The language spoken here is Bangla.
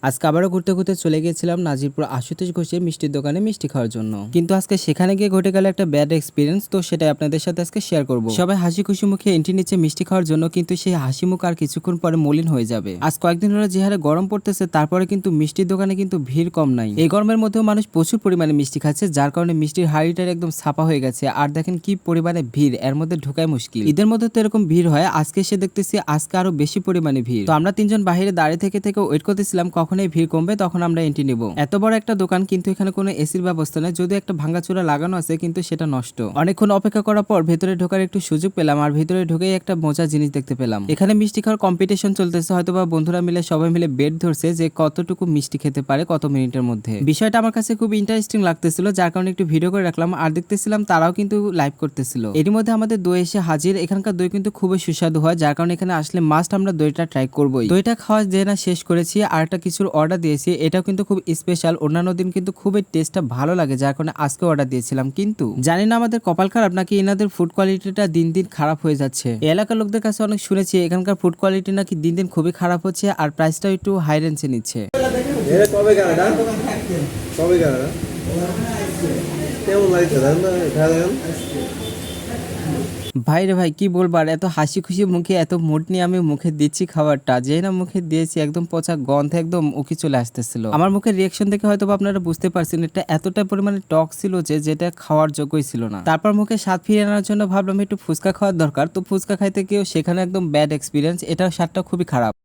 আজকে আবারও ঘুরতে ঘুরতে চলে গিয়েছিলাম নাজিরপুর আশুতোষ ঘোষের মিষ্টির দোকানে মিষ্টি খাওয়ার জন্য। কিন্তু আজকে সেখানে গিয়ে ঘটে গেল একটা ব্যাড এক্সপিরিয়েন্স, তো সেটাই আপনাদের সাথে আজকে শেয়ার করব। সবাই হাসি খুশি মুখে এন্ট্রি নিচ্ছে মিষ্টি খাওয়ার জন্য, কিন্তু সেই হাসি মুখ আর কিছুক্ষণ পরে মলিন হয়ে যাবে। আজ কয়েকদিন হলো যে হারে গরম পড়তেছে, তারপরে কিন্তু মিষ্টির দোকানে কিন্তু ভিড় কম নাই। এই গরমের মধ্যেও মানুষ প্রচুর পরিমাণে মিষ্টি খাচ্ছে, যার কারণে মিষ্টির হাড়িটার একদম ছাপা হয়ে গেছে। আর দেখেন কি পরিমাণে ভিড়, এর মধ্যে ঢোকাই মুশকিল। ঈদের মধ্যে তো এরকম ভিড় হয়, আজকে এসে দেখতেছি আজকে আরো বেশি পরিমাণে ভিড়। তো আমরা তিনজন বাইরে দাঁড়িয়ে থেকে ওয়েট করতেছিলাম কখন এই ভিড় কমবে, তখন আমরা এন্ট্রি নিব। এত বড় একটা দোকান, কিন্তু এখানে কোনো এসির ব্যবস্থা নেই, যদিও একটা ভাঙাচোরা লাগানো আছে, কিন্তু সেটা নষ্ট। অনেকক্ষণ অপেক্ষা করার পর ভেতরে ঢোকার একটু সুযোগ পেলাম, আর ভেতরে ঢুকেই একটা মজার জিনিস দেখতে পেলাম। এখানে মিষ্টি খাওয়ার কম্পিটিশন চলতেছে, হয়তোবা বন্ধুরা মিলে সবাই মিলে বেট ধরছে যে কতটুকু মিষ্টি খেতে পারে কত মিনিটের মধ্যে। বিষয়টা আমার কাছে খুব ইন্টারেস্টিং লাগতেছিল, যার কারণে একটু ভিডিও করে রাখলাম। আর দেখতেছিলাম তারাও কিন্তু লাইভ করতেছিল। এর মধ্যে আমাদের দই এসে হাজির। এখানকার দই কিন্তু খুবই সুস্বাদু হয়, যার কারণে এখানে আসলে মাস্ট আমরা দইটা ট্রাই করবোই। দইটা খাওয়া যে না শেষ করেছি, আর একটা কিছুর অর্ডার দিয়েছি, এটাও কিন্তু খুব স্পেশাল। অন্যান্য দিন কিন্তু খুবই টেস্টটা ভালো লাগে, যার কারণে আজকে অর্ডার দিয়েছিলাম। কিন্তু জানি না আমাদের কপাল খারাপ নাকি এনাদের ফুড কোয়ালিটিটা দিন দিন খারাপ হয়ে যাচ্ছে। এই এলাকার লোকদের কাছে অনেক শুনেছি এখানকার ফুড কোয়ালিটি নাকি দিন দিন খুবই খারাপ হচ্ছে, আর প্রাইসটাও একটু হাই রেঞ্জে নিচ্ছে। ভাই রে ভাই, কি বলবার, এত হাসি খুশি মুখে এত মুড নিয়ে আমি মুখে দিচ্ছি খাবারটা, যেই না মুখে দিয়েছি একদম পচা গন্ধে একদম উকি চলে আসতেছিল। আমার মুখের রিয়াকশন দেখে হয়তো আপনারা বুঝতে পারছেন এটা এতটা পরিমাণে টক ছিল যে যেটা খাওয়ার যোগ্যই ছিল না। তারপর মুখে স্বাদ ফিরিয়ে আনার জন্য ভাবলাম একটু ফুচকা খাওয়ার দরকার, তো ফুচকা খাইতে গিয়েও সেখানে একদম ব্যাড এক্সপিরিয়েন্স, এটার স্বাদটা খুবই খারাপ।